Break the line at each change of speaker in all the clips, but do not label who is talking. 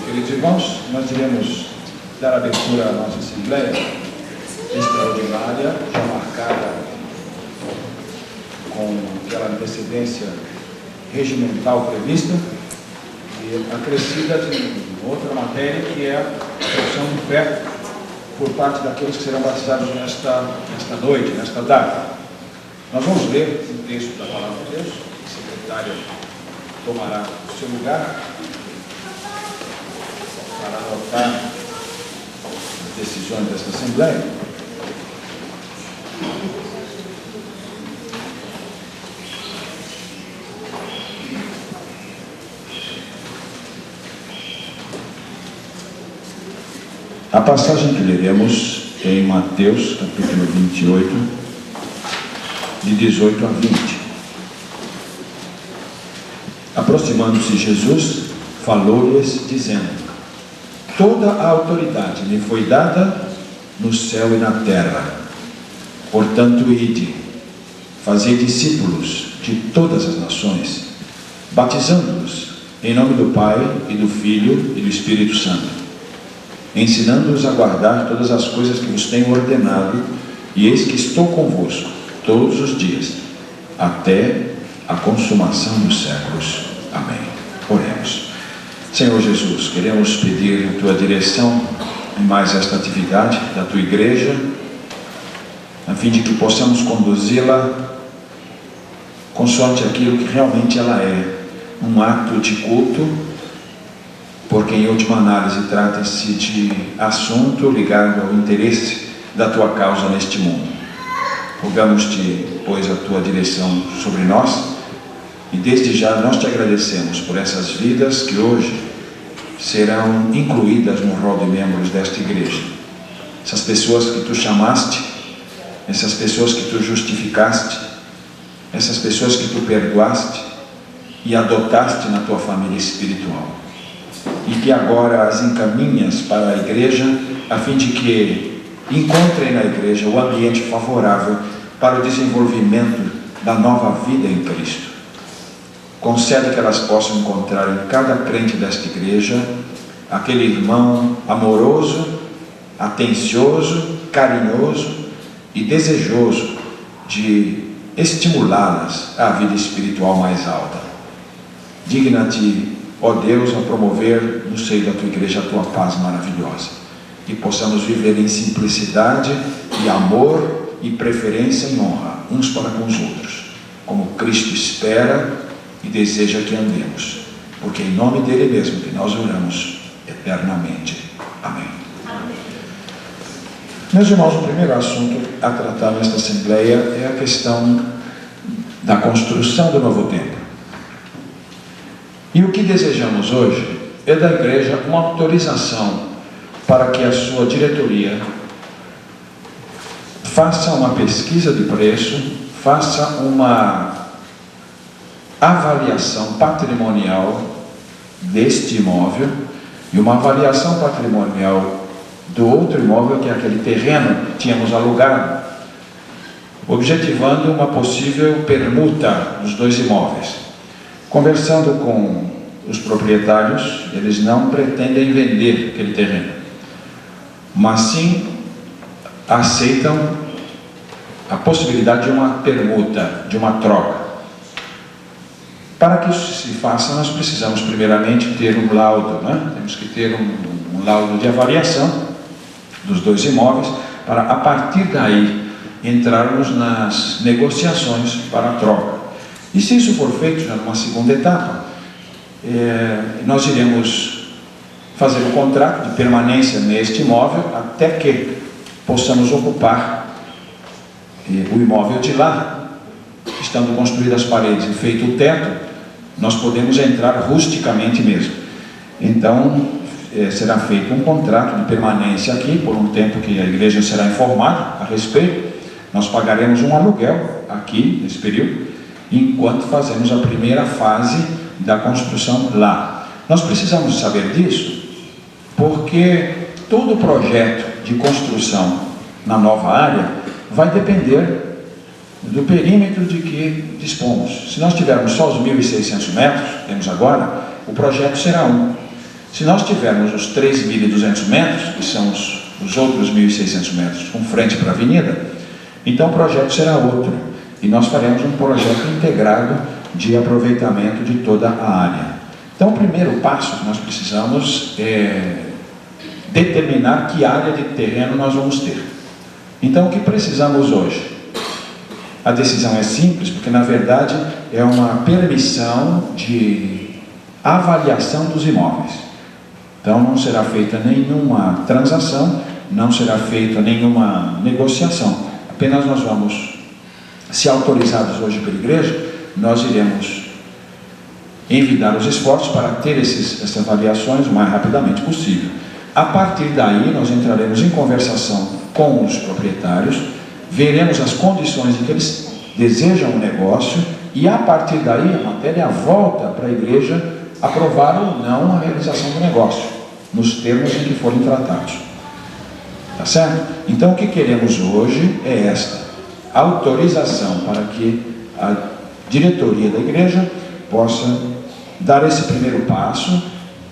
Queridos irmãos, nós iremos dar abertura à nossa Assembleia extraordinária, já marcada com aquela antecedência regimental prevista e acrescida de outra matéria, que é a profissão de fé por parte daqueles que serão batizados nesta noite, nesta data. Nós vamos ler o texto da Palavra de Deus. A secretária tomará o seu lugar para anotar as decisões desta Assembleia. A passagem que leremos é em Mateus, capítulo 28, de 18 a 20. Aproximando-se Jesus, falou-lhes, dizendo: toda a autoridade me foi dada no céu e na terra. Portanto, ide, fazei discípulos de todas as nações, batizando-os em nome do Pai e do Filho e do Espírito Santo, ensinando-os a guardar todas as coisas que vos tenho ordenado, e eis que estou convosco todos os dias, até a consumação dos séculos. Amém. Oremos. Senhor Jesus, queremos pedir a Tua direção em mais esta atividade da Tua Igreja, a fim de que possamos conduzi-la consoante aquilo que realmente ela é, um ato de culto, porque em última análise trata-se de assunto ligado ao interesse da Tua causa neste mundo. Rogamos-te, pois, a Tua direção sobre nós, e desde já nós te agradecemos por essas vidas que hoje serão incluídas no rol de membros desta igreja. Essas pessoas que Tu chamaste, essas pessoas que Tu justificaste, essas pessoas que Tu perdoaste e adotaste na Tua família espiritual, e que agora as encaminhas para a igreja, a fim de que encontrem na igreja o ambiente favorável para o desenvolvimento da nova vida em Cristo. Concede que elas possam encontrar em cada crente desta igreja aquele irmão amoroso, atencioso, carinhoso e desejoso de estimulá-las à vida espiritual mais alta. Digna-te, ó Deus, a promover no seio da Tua igreja a Tua paz maravilhosa, que possamos viver em simplicidade e amor e preferência em honra uns para com os outros, como Cristo espera e deseja que andemos, porque em nome dele mesmo que nós oramos eternamente. Amém. Amém. Meus irmãos, o primeiro assunto a tratar nesta Assembleia é a questão da construção do novo templo. E o que desejamos hoje é da igreja uma autorização para que a sua diretoria faça uma pesquisa de preço, faça uma avaliação patrimonial deste imóvel e uma avaliação patrimonial do outro imóvel, que é aquele terreno que tínhamos alugado, objetivando uma possível permuta dos dois imóveis. Conversando com os proprietários, eles não pretendem vender aquele terreno, mas sim aceitam a possibilidade de uma permuta, de uma troca. Para que isso se faça, nós precisamos primeiramente ter um laudo, Temos que ter um laudo de avaliação dos dois imóveis, para a partir daí entrarmos nas negociações para a troca. E se isso for feito já numa segunda etapa, nós iremos fazer um contrato de permanência neste imóvel até que possamos ocupar o imóvel de lá. Estando construídas as paredes e feito o teto, nós podemos entrar rusticamente mesmo. Então, será feito um contrato de permanência aqui, por um tempo que a igreja será informada a respeito. Nós pagaremos um aluguel aqui, nesse período, enquanto fazemos a primeira fase da construção lá. Nós precisamos saber disso, porque todo projeto de construção na nova área vai depender do perímetro de que dispomos. Se nós tivermos só os 1.600 metros, temos agora, o projeto será um. Se nós tivermos os 3.200 metros, que são os outros 1.600 metros com frente para a avenida, então o projeto será outro. E nós faremos um projeto integrado de aproveitamento de toda a área. Então o primeiro passo que nós precisamos é determinar que área de terreno nós vamos ter. Então o que precisamos hoje? A decisão é simples, porque na verdade é uma permissão de avaliação dos imóveis. Então não será feita nenhuma transação, não será feita nenhuma negociação. Apenas nós vamos, se autorizados hoje pela igreja, nós iremos envidar os esforços para ter essas avaliações o mais rapidamente possível. A partir daí nós entraremos em conversação com os proprietários, veremos as condições em que eles desejam o negócio e a partir daí a matéria volta para a igreja aprovar ou não a realização do negócio, nos termos em que forem tratados. Tá certo? Então o que queremos hoje é esta autorização para que a diretoria da igreja possa dar esse primeiro passo,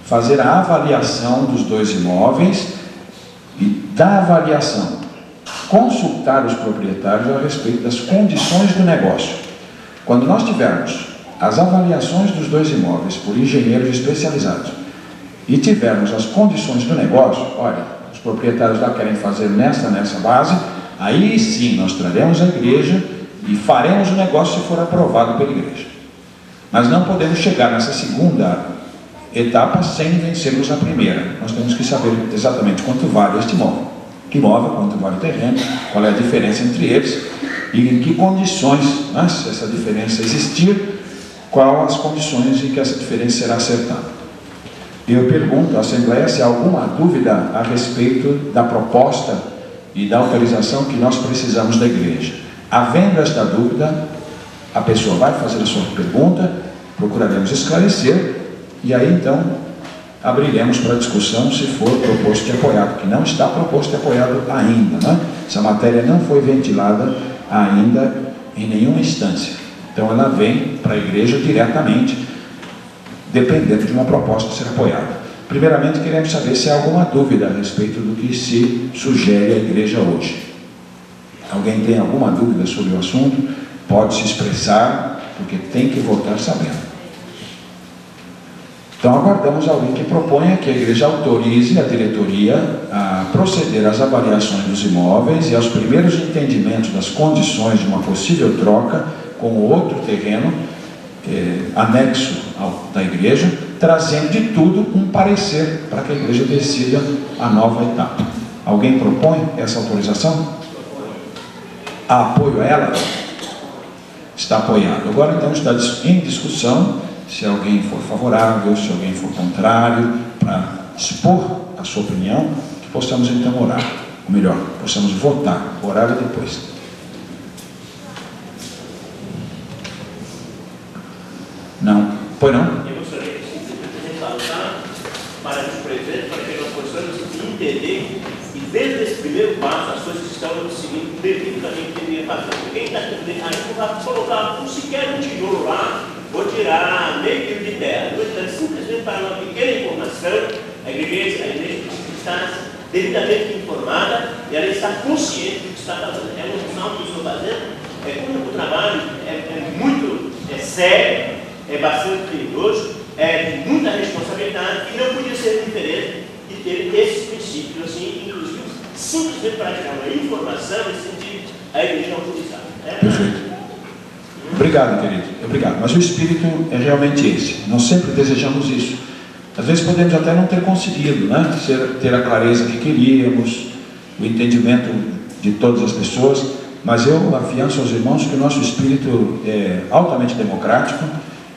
fazer a avaliação dos dois imóveis e da avaliação consultar os proprietários a respeito das condições do negócio. Quando nós tivermos as avaliações dos dois imóveis por engenheiros especializados e tivermos as condições do negócio, olha, os proprietários lá querem fazer nessa base, aí sim nós traremos a igreja e faremos o negócio se for aprovado pela igreja. Mas não podemos chegar nessa segunda etapa sem vencermos na primeira. Nós temos que saber exatamente quanto vale este imóvel. Que imóvel, quanto vale o terreno, qual é a diferença entre eles e em que condições, né, se essa diferença existir, quais as condições em que essa diferença será acertada. Eu pergunto à Assembleia se há alguma dúvida a respeito da proposta e da autorização que nós precisamos da igreja. Havendo esta dúvida, a pessoa vai fazer a sua pergunta, procuraremos esclarecer e aí então abriremos para discussão se for proposto e apoiado, que não está proposto e apoiado ainda, né? Essa matéria não foi ventilada ainda em nenhuma instância, então ela vem para a igreja diretamente, dependendo de uma proposta ser apoiada. Primeiramente queremos saber se há alguma dúvida a respeito do que se sugere à igreja hoje. Alguém tem alguma dúvida sobre o assunto? Pode se expressar, porque tem que votar sabendo. Então aguardamos alguém que proponha que a igreja autorize a diretoria a proceder às avaliações dos imóveis e aos primeiros entendimentos das condições de uma possível troca com outro terreno anexo da igreja, trazendo de tudo um parecer para que a igreja decida a nova etapa. Alguém propõe essa autorização? Há apoio a ela? Está apoiado. Agora então está em discussão se alguém for favorável, se alguém for contrário, para expor a sua opinião, que possamos então orar. Ou melhor, possamos votar, orar e depois. Não? Pois não?
Eu gostaria de ressaltar para os presentes, para que nós possamos entender e desde esse primeiro passo as coisas estão seguindo perfeitamente que deveria fazer. Quem está entendendo, aí não vai colocar sequer um tijolo lá, vou tirar meio quilo de terra. No entanto, simplesmente para uma pequena informação, a igreja está devidamente informada e ela está consciente do que está fazendo. É um sinal que eu estou fazendo. Como o trabalho é muito sério, é bastante perigoso, é de muita responsabilidade e não podia ser diferente de ter esses princípios, assim, inclusive, simplesmente para tirar uma informação nesse sentido, a igreja autorizada.
Perfeito. Obrigado, querido. Obrigado. Mas o espírito é realmente esse. Nós sempre desejamos isso. Às vezes podemos até não ter conseguido, né? Ter a clareza que queríamos, o entendimento de todas as pessoas, mas eu afianço aos irmãos que o nosso espírito é altamente democrático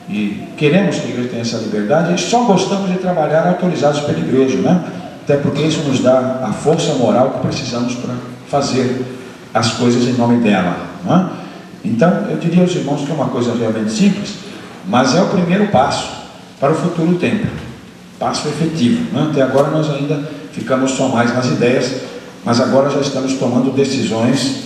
e queremos que a igreja tenha essa liberdade e só gostamos de trabalhar autorizados pela igreja, né? Até porque isso nos dá a força moral que precisamos para fazer as coisas em nome dela, né? Então, eu diria aos irmãos que é uma coisa realmente simples, mas é o primeiro passo para o futuro tempo, passo efetivo, né? Até agora nós ainda ficamos só mais nas ideias, mas agora já estamos tomando decisões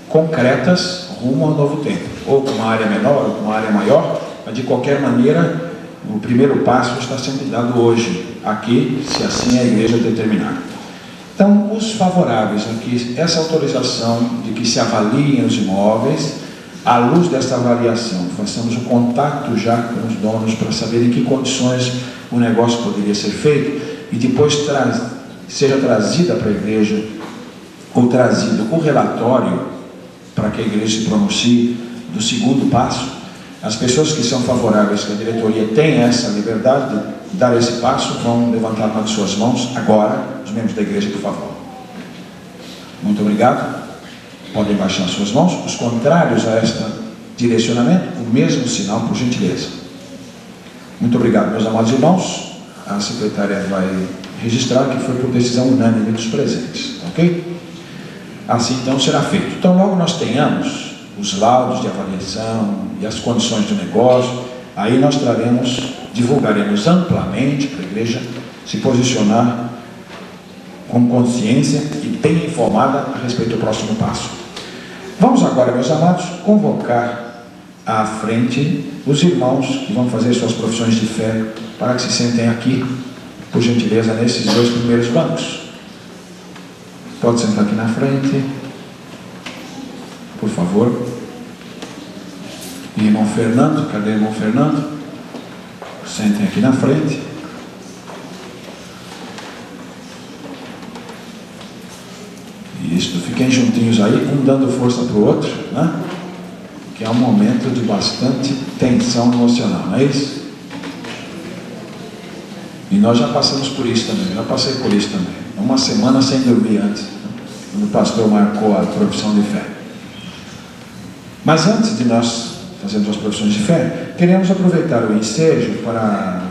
concretas rumo ao novo tempo, ou com uma área menor, ou com uma área maior, mas de qualquer maneira o primeiro passo está sendo dado hoje, aqui, se assim a igreja determinar. Então, os favoráveis a que essa autorização de que se avaliem os imóveis, à luz desta avaliação, façamos um contato já com os donos para saber em que condições o negócio poderia ser feito e depois seja trazida para a igreja ou trazido o relatório para que a igreja se pronuncie do segundo passo. As pessoas que são favoráveis que a diretoria tenha essa liberdade de dar esse passo vão levantar uma de suas mãos agora, os membros da igreja, por favor. Muito obrigado. Podem baixar suas mãos. Os contrários a este direcionamento, o mesmo sinal, por gentileza. Muito obrigado, meus amados irmãos. A secretária vai registrar que foi por decisão unânime dos presentes, ok? Assim então será feito. Então logo nós tenhamos os laudos de avaliação e as condições do negócio, aí nós divulgaremos amplamente para a igreja se posicionar com consciência e bem informada a respeito do próximo passo. Vamos agora, meus amados, convocar à frente os irmãos que vão fazer suas profissões de fé para que se sentem aqui, por gentileza, nesses dois primeiros bancos. Pode sentar aqui na frente, por favor. Irmão Fernando, cadê o irmão Fernando? Sentem aqui na frente. Isso, fiquem juntinhos aí, um dando força para o outro, né? Que é um momento de bastante tensão emocional, não é isso? E nós já passamos por isso também, já passei por isso também. Uma semana sem dormir antes, quando o pastor marcou a profissão de fé. Mas antes de nós fazermos as profissões de fé, queremos aproveitar o ensejo para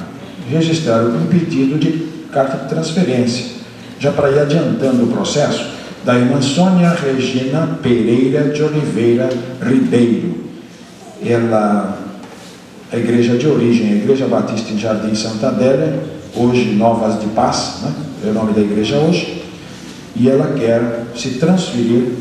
registrar um pedido de carta de transferência, já para ir adiantando o processo, da irmã Sônia Regina Pereira de Oliveira Ribeiro. Ela, a igreja de origem, a Igreja Batista em Jardim Santa Adélia, hoje Novas de Paz, né? É o nome da igreja hoje, e ela quer se transferir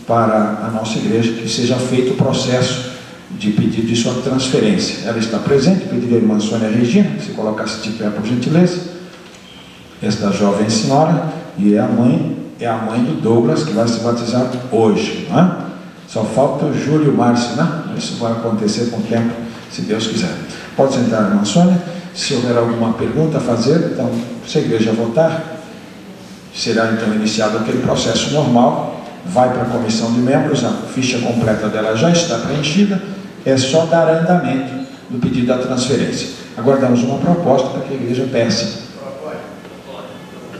para a nossa igreja, que seja feito o processo de pedido de sua transferência. Ela está presente, pediria a irmã Sônia Regina, que se colocasse de pé por gentileza, esta jovem senhora, e é a mãe do Douglas, que vai se batizar hoje, não é? Só falta o Júlio Márcio, né? Isso vai acontecer com o tempo, se Deus quiser. Pode sentar, irmã Sônia. Se houver alguma pergunta a fazer, então, se a igreja votar, será então iniciado aquele processo normal, vai para a comissão de membros, a ficha completa dela já está preenchida, é só dar andamento do pedido da transferência. Aguardamos uma proposta para que a igreja peça.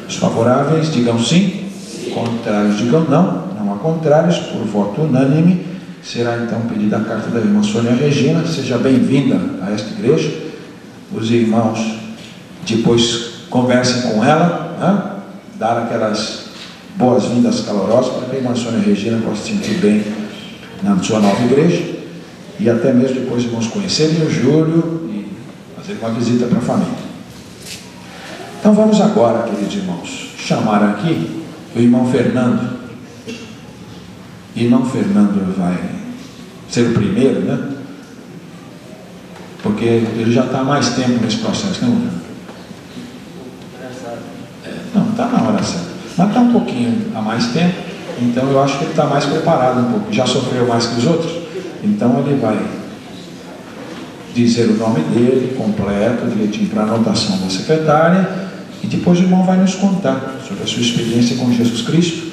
Os favoráveis digam sim, contrários digam não. Não há contrários, por voto unânime, será então pedida a carta da irmã Sônia Regina. Seja bem-vinda a esta igreja. Os irmãos depois conversem com ela, né? Dar aquelas boas-vindas calorosas para que a irmã Sônia Regina possa se sentir bem na sua nova igreja, e até mesmo depois irmãos conhecerem o Júlio e fazer uma visita para a família. Então vamos agora, queridos irmãos, chamar aqui o irmão Fernando. Irmão Fernando vai ser o primeiro, né? Porque ele já está há mais tempo nesse processo, não é? Não, está na hora certa. Mas está um pouquinho há mais tempo, então eu acho que ele está mais preparado um pouco. Já sofreu mais que os outros, então ele vai dizer o nome dele completo, direitinho para a anotação da secretária, e depois o irmão vai nos contar sobre a sua experiência com Jesus Cristo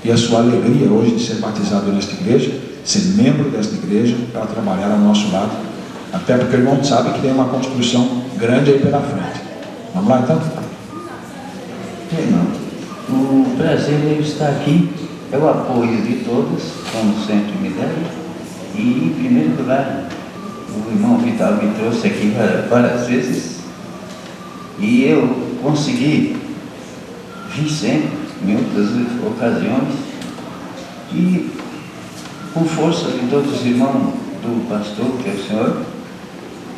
e a sua alegria hoje de ser batizado nesta igreja, ser membro desta igreja, para trabalhar ao nosso lado, até porque o irmão sabe que tem uma construção grande aí pela frente. Vamos lá então?
Irmão, o prazer de estar aqui é o apoio de todos, como sempre me deram, e em primeiro lugar, o irmão Vital me trouxe aqui várias vezes, e eu consegui vir sempre, em outras ocasiões, e por força de todos os irmãos do pastor, que é o senhor,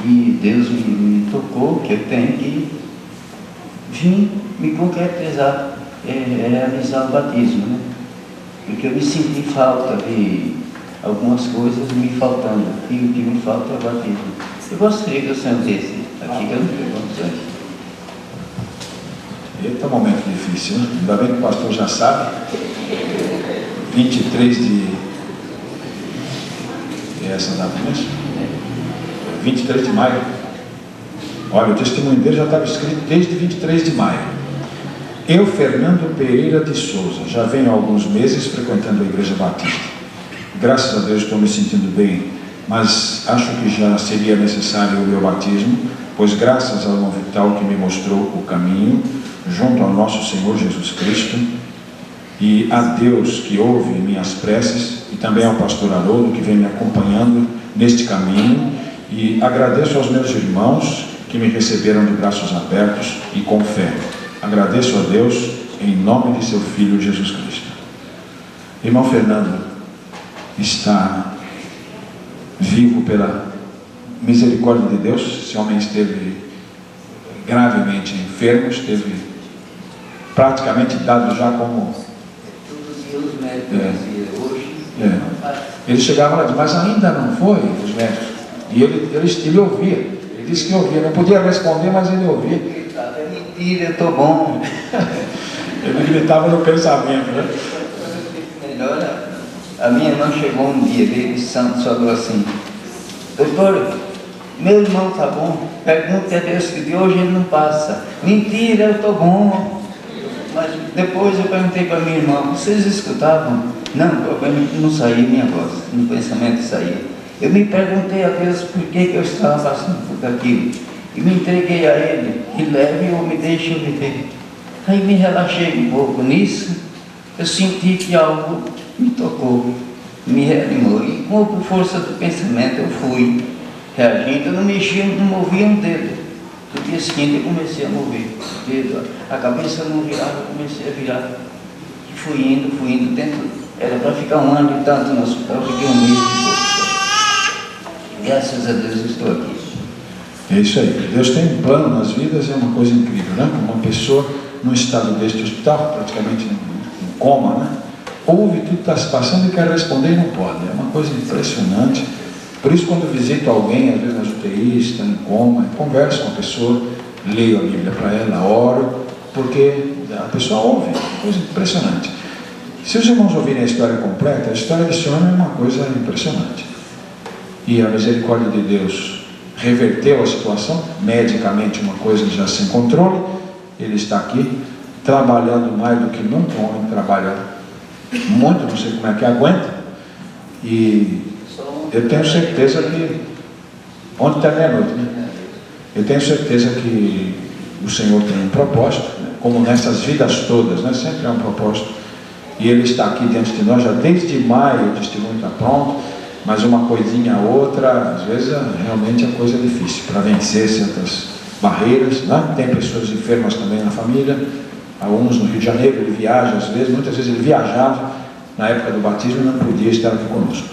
e Deus me tocou que eu tenho que vir me concretizar, realizar o batismo, né? Porque eu me senti falta de algumas coisas me faltando, e o que me falta é o batismo. Eu gostaria que o senhor desse Aqui que eu não tenho condições.
Eita, momento difícil, né? Ainda bem que o pastor já sabe. 23 de... É essa data mesmo? 23 de maio. Olha, o testemunho dele já estava escrito desde 23 de maio. Eu, Fernando Pereira de Souza, já venho há alguns meses frequentando a Igreja Batista. Graças a Deus estou me sentindo bem, mas acho que já seria necessário o meu batismo, pois graças ao irmão Vital que me mostrou o caminho, junto ao nosso Senhor Jesus Cristo, e a Deus que ouve minhas preces, e também ao pastor Haroldo que vem me acompanhando neste caminho, e agradeço aos meus irmãos que me receberam de braços abertos e com fé. Agradeço a Deus em nome de seu Filho Jesus Cristo. Irmão Fernando está vivo pela misericórdia de Deus. Esse homem esteve gravemente enfermo, esteve praticamente dado já como...
Os médicos hoje...
Ele chegava lá e disse, mas ainda não foi, os médicos. E ele ouvia, ele disse que ouvia, não podia responder, mas ele ouvia.
É mentira, eu estou bom.
Ele gritava no pensamento, né?
Melhor, a minha irmã chegou um dia, veio de Santos, falou assim, doutor, meu irmão está bom, pergunta a Deus que de hoje ele não passa. Mentira, eu estou bom. Mas depois eu perguntei para minha irmã, vocês escutavam? Não, o problema é que não saía minha voz, no pensamento saía. Eu me perguntei a Deus por que eu estava passando por aquilo. E me entreguei a Ele, e leve ou me deixe eu viver. Aí me relaxei um pouco nisso, eu senti que algo me tocou, me reanimou. E com a força do pensamento eu fui reagindo, eu não mexia, não movia um dedo. No dia seguinte eu comecei a mover o dedo, a cabeça não virava, eu comecei a virar. E fui indo, era para ficar um ano e tanto no hospital, fiquei um mês e pouco. Graças a Deus eu estou aqui.
É isso aí. Deus tem um plano nas vidas, é uma coisa incrível, né? Uma pessoa num estado deste hospital, praticamente em coma, né? Ouve tudo que está se passando e quer responder e não pode. É uma coisa impressionante. Por isso, quando visito alguém, às vezes nas UTIs, está em coma, converso com a pessoa, leio a Bíblia para ela, oro, porque a pessoa ouve. É uma coisa impressionante. Se os irmãos ouvirem a história completa, a história desse homem é uma coisa impressionante. E a misericórdia de Deus reverteu a situação, medicamente uma coisa já sem controle, ele está aqui, trabalhando mais do que nunca, um homem trabalha muito, não sei como é que aguenta, e eu tenho certeza que, ontem até meia-noite, né? Eu tenho certeza que o Senhor tem um propósito, né? Como nessas vidas todas, né? Sempre há um propósito, e Ele está aqui diante de nós, já desde maio o testemunho está pronto, mas uma coisinha outra, às vezes realmente a coisa é difícil, para vencer certas barreiras, né? Tem pessoas enfermas também na família, alguns no Rio de Janeiro, ele viaja às vezes, muitas vezes ele viajava, na época do batismo e não podia estar aqui conosco.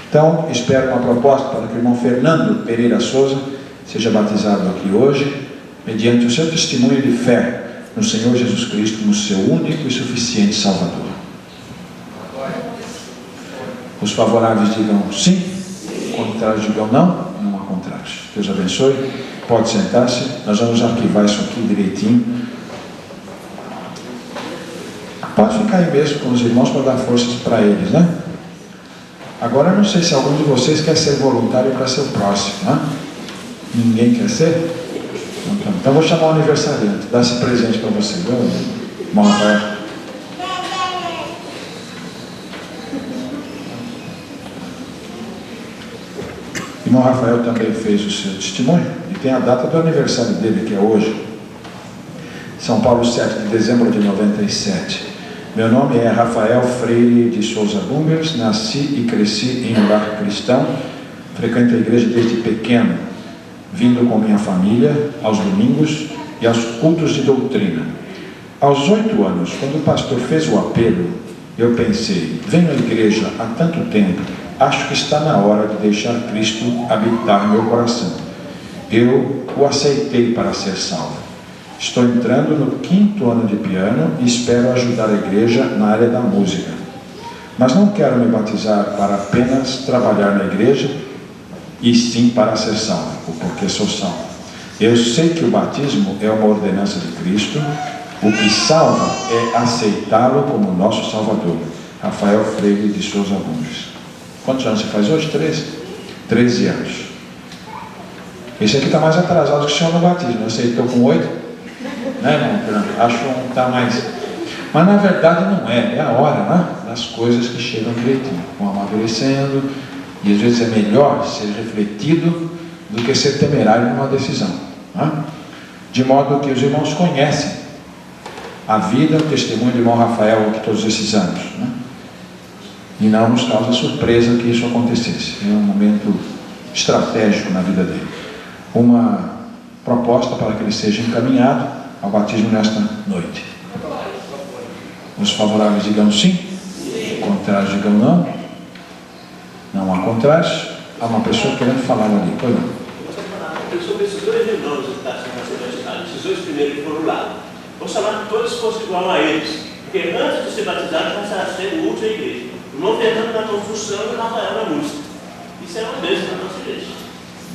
Então, espero uma proposta para que o irmão Fernando Pereira Souza seja batizado aqui hoje, mediante o seu testemunho de fé no Senhor Jesus Cristo, como seu único e suficiente Salvador. Os favoráveis digam sim, contrários digam não, não há contrários. Deus abençoe, pode sentar-se, nós vamos arquivar isso aqui direitinho. Pode ficar aí mesmo com os irmãos para dar forças para eles, né? Agora eu não sei se algum de vocês quer ser voluntário para ser o próximo, né? Ninguém quer ser? Então vou chamar o aniversariante, dar esse presente para você, viu, irmão Rafael? Irmão Rafael também fez o seu testemunho e tem a data do aniversário dele, que é hoje, São Paulo, 7 de dezembro de 97. Meu nome é Rafael Freire de Souza Bumbers, nasci e cresci em um lar cristão, frequento a igreja desde pequeno, vindo com minha família aos domingos e aos cultos de doutrina. Aos 8 anos, quando o pastor fez o apelo, eu pensei, venho à igreja há tanto tempo, acho que está na hora de deixar Cristo habitar meu coração. Eu o aceitei para ser salvo. Estou entrando no 5º ano de piano e espero ajudar a igreja na área da música. Mas não quero me batizar para apenas trabalhar na igreja, e sim para ser salvo, porque sou salvo. Eu sei que o batismo é uma ordenança de Cristo. O que salva é aceitá-lo como nosso Salvador. Rafael Freire de Souza Gomes. Quantos anos você faz hoje? 13 anos. Esse aqui está mais atrasado que o senhor no batismo. Aceitou com 8? Né, irmão? Acho que está mais. Mas na verdade não é. É a hora, né? Das coisas que chegam direitinho. Vão amadurecendo. E às vezes é melhor ser refletido do que ser temerário numa decisão. Né? De modo que os irmãos conhecem a vida, o testemunho do irmão Rafael aqui todos esses anos. Né? E não nos causa surpresa que isso acontecesse. É um momento estratégico na vida dele. Uma proposta para que ele seja encaminhado ao batismo nesta noite. Os favoráveis digam sim, os contrários digam não. Não há contrários. Há uma pessoa querendo falar ali. Pois não.
Sobre esses dois irmãos que estão sendo batizados, esses dois primeiros que foram lá, vou chamar que todos fossem igual a eles, porque antes de ser batizado, passaram a ser o último da igreja. O irmão Fernando na construção e o Rafael na música. Isso é uma bênção na nossa igreja.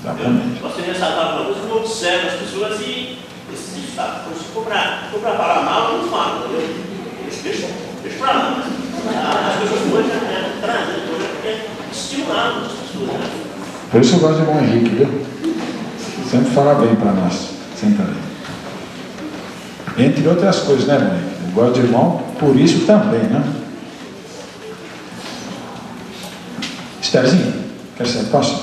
Exatamente.
Você ressaltava uma coisa que observa as pessoas e esses destaques. Se for para falar mal, não falam, entendeu? Deixa para lá. As pessoas hoje trazem, estimulando as pessoas. Né?
Por isso eu gosto do irmão Henrique, viu? Sempre fala bem para nós. Sempre bem. Entre outras coisas, né, irmão Henrique? Eu gosto de irmão, por isso também, né? Estherzinho, quer ser próximo?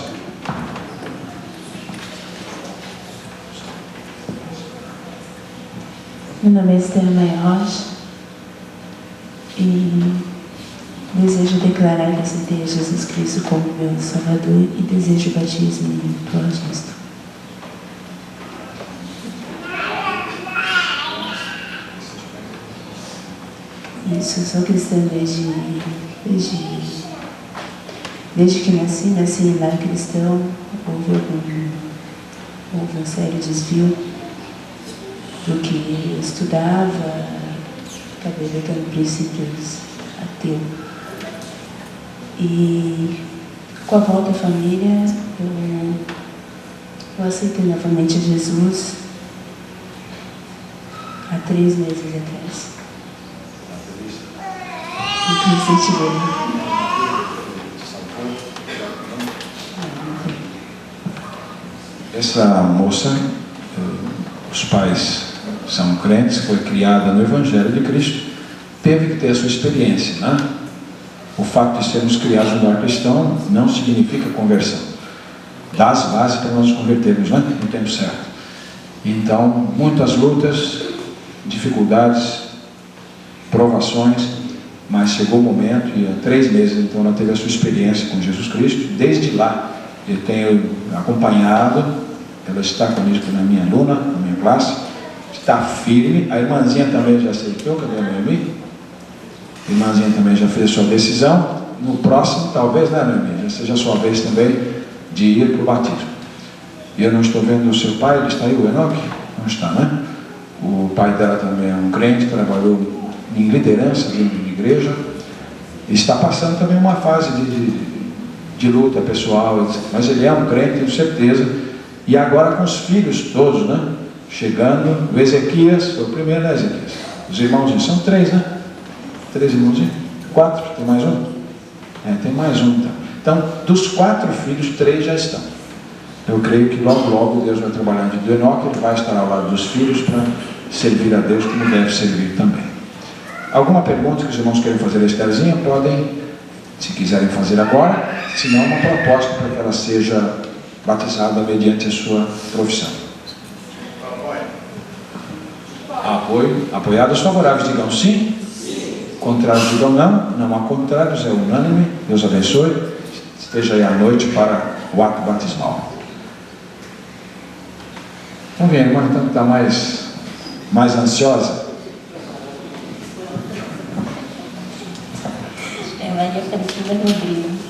Meu nome é Esther Maia Rocha e desejo declarar que aceitei Jesus Cristo como meu Salvador e desejo o batismo do Augusto. Isso, eu sou cristã desde que nasci em lar cristão. Houve um sério desvio do que eu estudava, acabei adotando princípios ateu. E com a volta à família, eu aceitei novamente Jesus há 3 meses atrás.
Essa moça, os pais são crentes, foi criada no Evangelho de Cristo, teve que ter a sua experiência, né? O fato de sermos criados no lar cristão não significa conversão. Dá as bases para nós nos convertermos, né? No tempo certo. Então, muitas lutas, dificuldades, provações, mas chegou o momento, e há 3 meses então ela teve a sua experiência com Jesus Cristo. Desde lá eu tenho acompanhado, ela está comigo na minha aluna, na minha classe, está firme. A irmãzinha também já aceitou, cadê a Noemi? A irmãzinha também já fez a sua decisão. No próximo, talvez, né, Noemi, já seja a sua vez também de ir para o batismo. E eu não estou vendo o seu pai, ele está aí, o Enoque? Não está, né? O pai dela também é um crente, trabalhou em liderança dentro de igreja, está passando também uma fase de luta pessoal, mas ele é um crente, tenho certeza. E agora com os filhos todos, né? Chegando, o Ezequias, foi o primeiro, né, Ezequias? Os irmãozinhos, são 3, né? 3 irmãozinhos? 4, tem mais um? Tem mais um então. Então, dos 4 filhos, 3 já estão. Eu creio que logo, logo Deus vai trabalhar na vida do Enoque, ele vai estar ao lado dos filhos para servir a Deus como deve servir também. Alguma pergunta que os irmãos querem fazer a Estherzinha, podem, se quiserem fazer agora, se não, uma proposta para que ela seja batizada mediante a sua profissão. Apoio. Apoiados favoráveis digam sim. Contrários digam não. Não há contrários, é unânime. Deus abençoe. Esteja aí à noite para o ato batismal. Vamos ver, a irmã está mais ansiosa.
Maria Aparecida Rodrigues.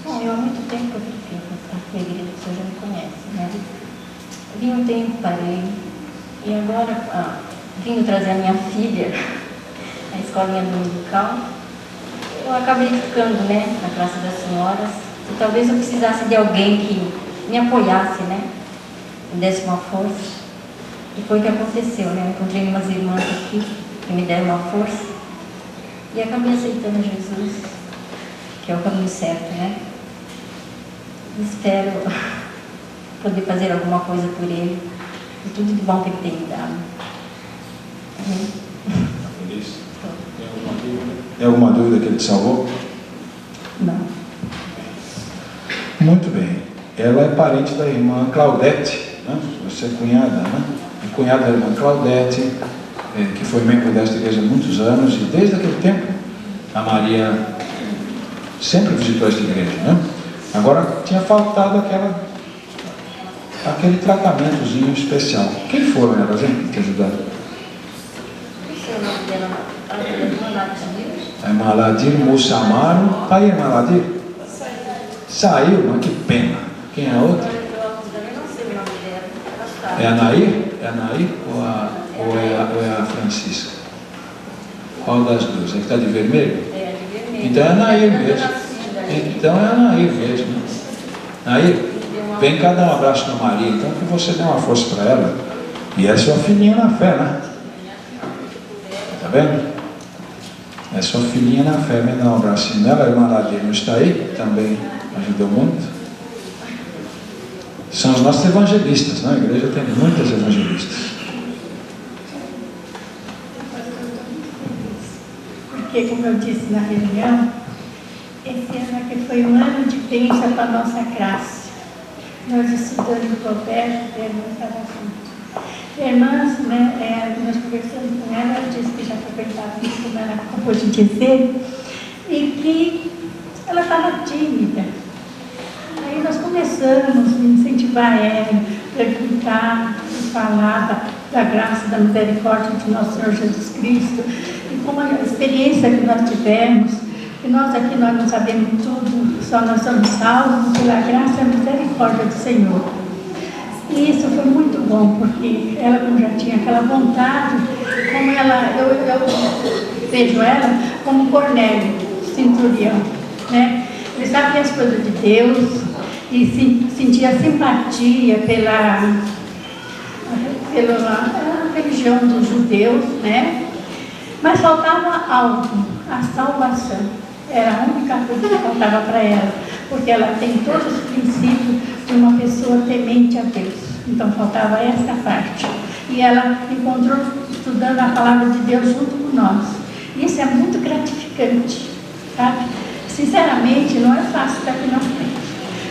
Bom, eu há muito tempo a igreja, o senhor já me conhece, né? Vim um tempo, parei, e agora, vindo trazer a minha filha à escolinha dominical, eu acabei ficando, né, na classe das senhoras. E talvez eu precisasse de alguém que me apoiasse, né, me desse uma força. E foi o que aconteceu, né? Eu encontrei umas irmãs aqui que me deram uma força e acabei aceitando Jesus, que é o caminho certo, né? Espero poder fazer alguma coisa por Ele, por tudo de bom que Ele tem me dado.
Feliz? Tem alguma dúvida que Ele te salvou?
Não.
Muito bem. Ela é parente da irmã Claudete, né? Você é cunhada, né? É cunhada da irmã Claudete, que foi membro desta igreja há muitos anos, e desde aquele tempo a Maria sempre visitou esta igreja, né? Agora tinha faltado aquele tratamentozinho especial. Quem foram elas, hein, que ajudaram?
O seu nome dela? A irmã Ladir?
A irmã Ladir Mussamaro. Está aí, irmã Ladir? Saiu, mas que pena. Quem é a outra?
Eu não sei o nome dela. Ela está.
É a Nair? É a Nair ou é a Francisca? Qual das duas? É que está de vermelho?
É, de vermelho.
Então é a Nair mesmo. Então é a Nair mesmo. Nair, vem cá dar um abraço na Maria, então, que você dê uma força para ela. E é sua filhinha na fé, né? Tá vendo? É sua filhinha na fé. Vem dar um abracinho nela. A irmã Ladir não está aí, também ajudou muito. São os nossos evangelistas, né? A igreja tem muitas evangelistas.
Porque, como eu disse na reunião, esse ano aqui foi um ano de bênção para a nossa classe. Nós estudando o Provérbio, a irmã estava junto. Irmãs, né, nós conversando com ela disse que já frequentava isso, como ela acabou de dizer, e que ela estava tímida. Aí nós começamos a incentivar ela, perguntar, falar da graça, da misericórdia de nosso Senhor Jesus Cristo, e como a experiência que nós tivemos, que nós aqui nós não sabemos tudo, só nós somos salvos pela graça e a misericórdia do Senhor. E isso foi muito bom, porque ela, como já tinha aquela vontade, como ela, eu vejo ela como Cornélio, centurião, né? Ele sabia as coisas de Deus e sentia simpatia pela religião dos judeus, né? Mas faltava algo, a salvação. Era a única coisa que faltava para ela, porque ela tem todos os princípios de uma pessoa temente a Deus. Então faltava essa parte. E ela encontrou estudando a palavra de Deus junto com nós. Isso é muito gratificante, sabe? Sinceramente, não é fácil estar aqui na frente,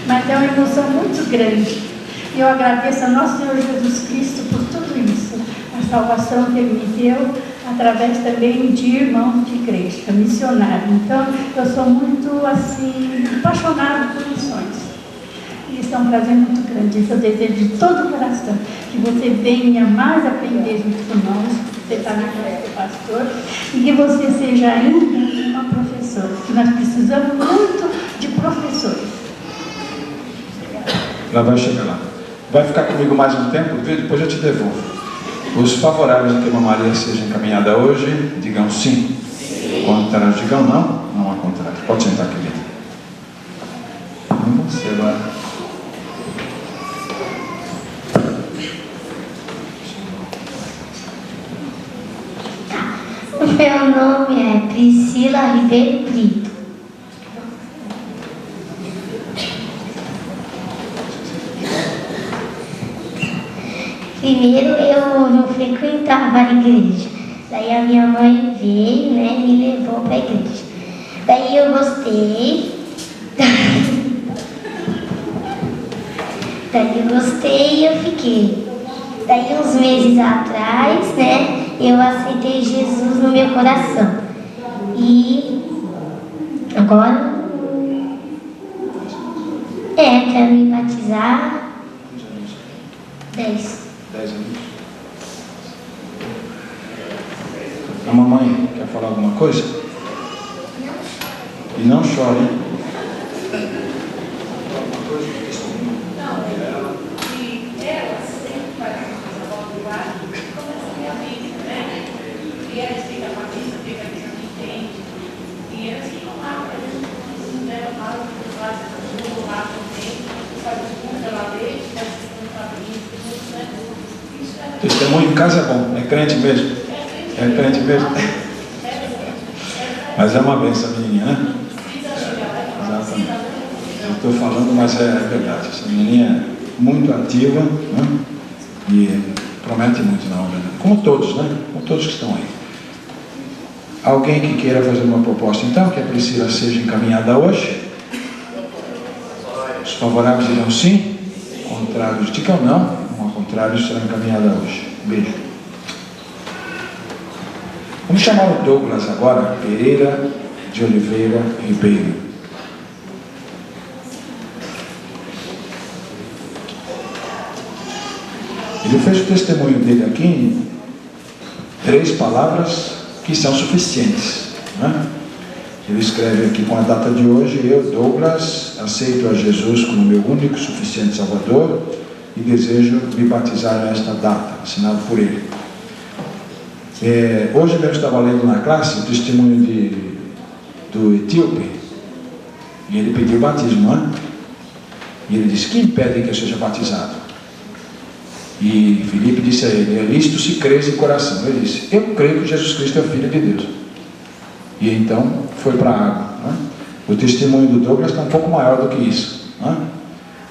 mas é uma emoção muito grande. E eu agradeço a nosso Senhor Jesus Cristo por tudo isso, a salvação que Ele me deu, através também de irmãos de igreja, missionários. Então, eu sou muito, assim, apaixonada por missões. E isso é um prazer muito grande. Isso eu desejo de todo o coração, que você venha mais aprender junto com nós, você está na classe do pastor, e que você seja ainda uma professora, que nós precisamos muito de professores.
Ela vai chegar lá. Vai ficar comigo mais um tempo, viu? Depois eu te devolvo. Os favoráveis a que a irmã Maria seja encaminhada hoje, digam sim. Contrários, digam não. Não há contrário. Pode sentar, querida. Você agora.
O meu nome é Priscila Ribeiro Brito. Primeiro eu não frequentava a igreja, daí a minha mãe veio, né, e me levou para a igreja. Daí eu gostei, e eu fiquei. Daí uns meses atrás, né, eu aceitei Jesus no meu coração. E agora, quero me batizar. 10
anos. A mamãe quer falar alguma coisa? E não chore, hein?
E ela sempre vai fazer a volta do ar, como essa minha amiga, né? E eles ficam com a vista, fica aqui na frente. E eles ficam lá, eles não levam mal, eles fazem tudo lá também, fazem tudo pela leite, fazem tudo com a vista, tudo, né? Isso é.
Testemunho em casa é bom, é crente mesmo. É crente mesmo. Mas é uma benção, menininha, né? Exatamente. Eu estou falando, mas é verdade. Essa menininha é muito ativa, né? E promete muito na obra, né? Como todos, né? Como todos que estão aí. Alguém que queira fazer uma proposta, então, que a Priscila seja encaminhada hoje? Os favoráveis dirão sim, contrários digam não, ao contrário será encaminhada hoje. Beijo. Vamos chamar o Douglas agora, Pereira de Oliveira Ribeiro. Ele fez o testemunho dele aqui em 3 palavras que são suficientes, né? Ele escreve aqui com a data de hoje: eu, Douglas, aceito a Jesus como meu único e suficiente Salvador e desejo me batizar nesta data, assinado por ele. Hoje mesmo estava lendo na classe o testemunho do etíope, e ele pediu batismo, não é? E ele disse: que impede que eu seja batizado? E Filipe disse a ele: é lícito se crês em coração. Ele disse: eu creio que Jesus Cristo é o Filho de Deus. E então foi para a água, não é? O testemunho do Douglas está um pouco maior do que isso, não é?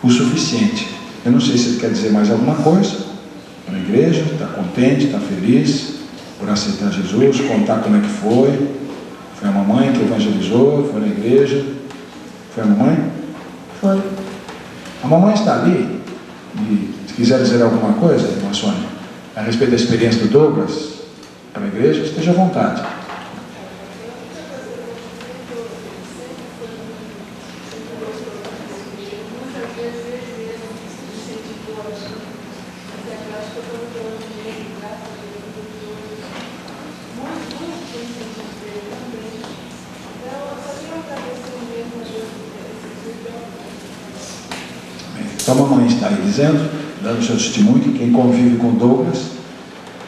O suficiente. Eu não sei se ele quer dizer mais alguma coisa para a igreja. Está contente, está feliz por aceitar Jesus, contar como é que foi. Foi a mamãe que evangelizou, foi na igreja. Foi a mamãe?
Foi.
A mamãe está ali, e se quiser dizer alguma coisa, irmã Sônia, a respeito da experiência do Douglas para a igreja, esteja à vontade. Então a mamãe está aí dizendo, dando seu testemunho, que quem convive com Douglas,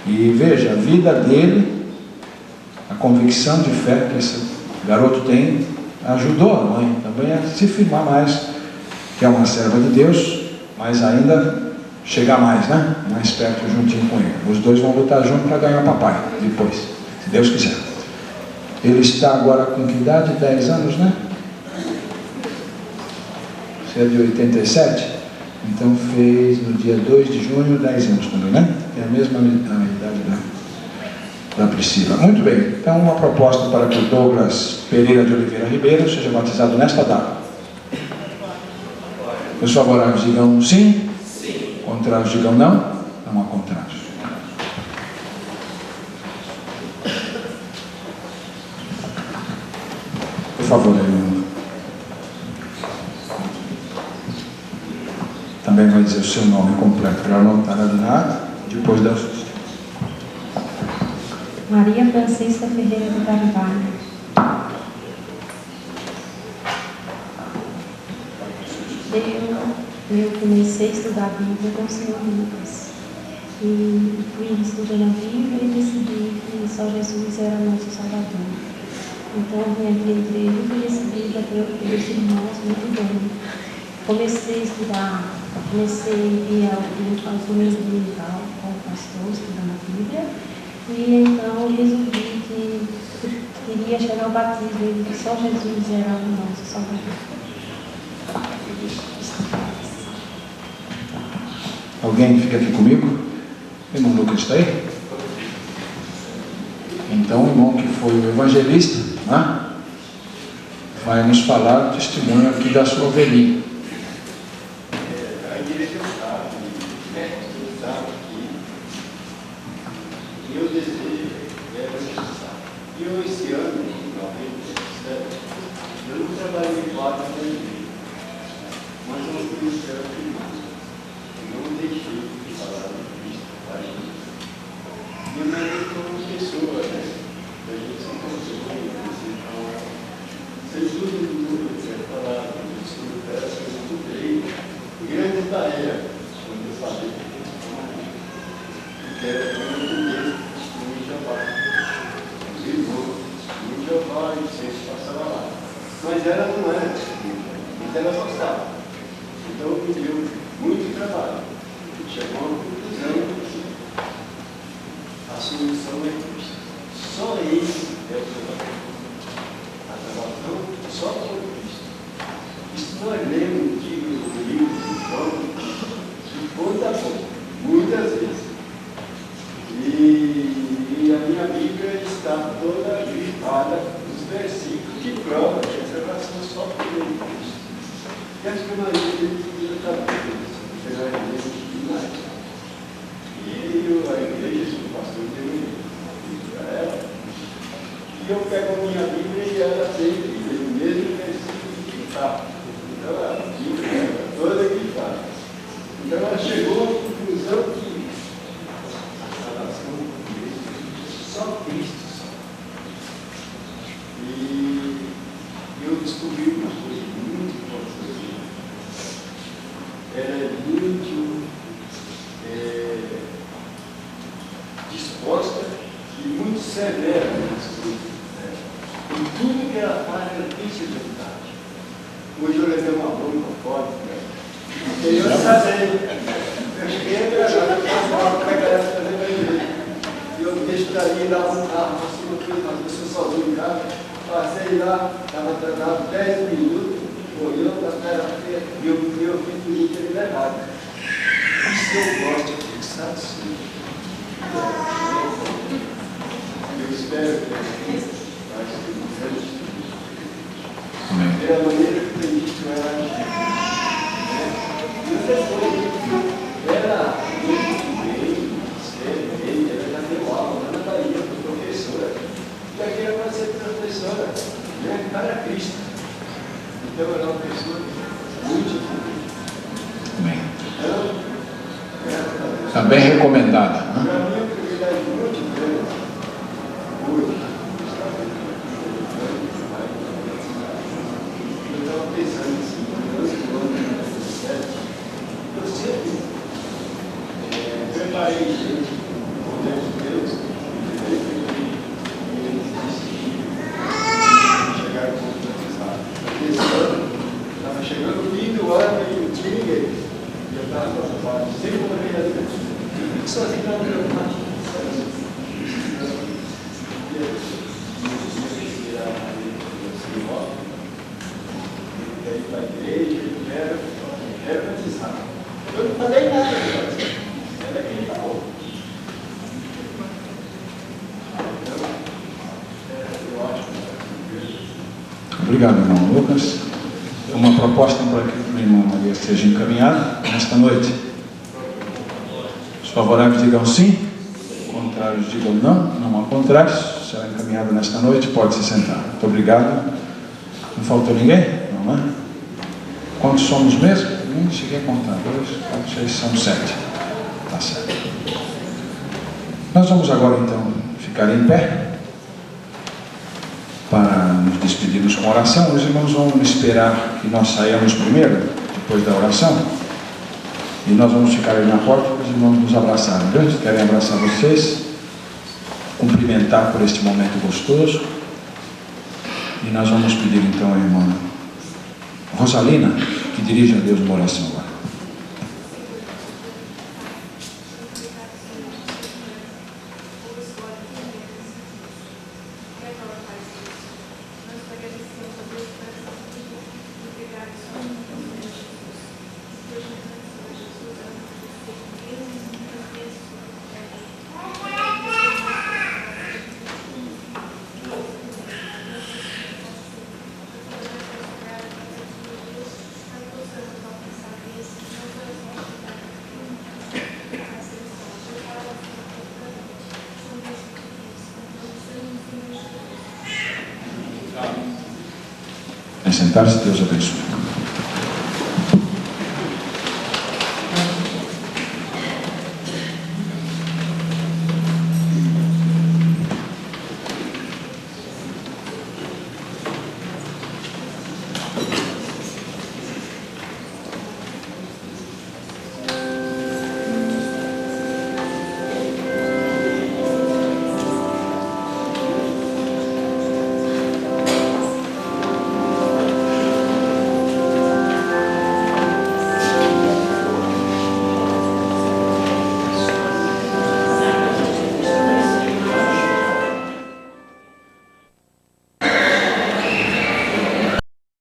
e veja, a vida dele, a convicção de fé que esse garoto tem, ajudou a mãe também a se firmar mais, que é uma serva de Deus, mas ainda chegar mais, né? Mais perto, juntinho com ele. Os dois vão lutar junto para ganhar o papai, depois, se Deus quiser. Ele está agora com que idade? 10 anos, né? Você é de 87? Então fez no dia 2 de junho 10 anos também, né? É a mesma idade da Priscila. Muito bem, então uma proposta para que o Douglas Pereira de Oliveira Ribeiro seja batizado nesta data. Os favoráveis digam sim, contrários digam não, não há contrários. Por favor, irmão. Também vai dizer o seu nome completo para não estar nada, depois da
Maria Francisca Ferreira de Carvalho. Eu comecei a estudar a Bíblia com o Senhor Lucas. E fui estudando a Bíblia e decidi que só Jesus era nosso Salvador. Então, eu entrei na igreja e recebi pelos irmãos muito bem. Comecei a estudar, comecei a ir aos domingos dominical com o pastor, estudando a Bíblia, e então resolvi que queria chegar ao batismo e que só Jesus era o nosso Salvador.
Alguém fica aqui comigo? O irmão Lucas está aí? Então o irmão que foi o evangelista, né? Vai nos falar o testemunho aqui da sua ovelhinha.
mas ela não era discípula, mas ela gostava. Então me deu muito trabalho. Chegou a uma conclusão que a solução é Cristo. Só Ele é o salvador. A salvação só por Cristo. Isso nós lemos no livro de João, de ponta a ponta, muitas vezes. E a minha Bíblia está toda grifada nos versículos que provam que a salvação só por Cristo. E acho que a maioria deles está bem. Pegar a igreja demais. E a igreja, o pastor deu um livro para ela. E eu pego a minha Bíblia e ela sempre lê o mesmo versículo que está. Então a Bíblia era toda grifada. Então ela chegou à conclusão que a salvação de Cristo, só Cristo só. E eu descobri uma coisa muito importante. Ela é muito disposta e muito severa nas coisas. Em tudo que ela faz, ela tem severidade. Hoje eu levei uma bronca forte, porque eu casei. Eu cheguei a ela fazer a igreja. E eu deixo daí lá no carro, assim, eu sou sozinho em casa, passei lá, estava atrasado 10 minutos. Olhando para a terra, meu filho podia ter levado. Isso eu gosto de fixar assim. Eu espero que vai ser um grande estudo. Pela maneira que tem visto ela agir. E outra coisa, ela muito bem, sério, ela já deu aula lá na Bahia, professora. E aqui ela vai ser professora, né, para Cristo. Então ela é uma pessoa muito difícil.
Bem. Está bem recomendada.
Para mim é uma prioridade muito grande. Hoje, eu estava pensando assim, eu sempre preparei gente com Deus, chegar com estava chegando o fim do ano e não tinha ninguém. E eu estava preocupado, sempre morri a Deus. Sozinho estava preocupado. Eu ir para a igreja, eu quero batizar. Eu não falei nada de batizar. Era quem falou. Então, eu acho que
Obrigado, irmão Lucas. Uma proposta para que a irmã Maria seja encaminhada nesta noite. Os favoráveis digam sim, os contrários digam não. Não há contrários. Será encaminhada nesta noite. Pode se sentar. Muito obrigado. Não faltou ninguém? Não é? Quantos somos mesmo? Nem cheguei a contar. 2, 4, 6, são 7. Tá certo. Nós vamos agora então ficar em pé para nos despedirmos com oração. Os irmãos vão esperar que nós saiamos primeiro, depois da oração, e nós vamos ficar aí na porta para os irmãos nos abraçarem. Eles querem abraçar vocês, cumprimentar por este momento gostoso, e nós vamos pedir então à irmã Rosalina que dirija a Deus uma oração agora. Sentar-se, Deus abençoe.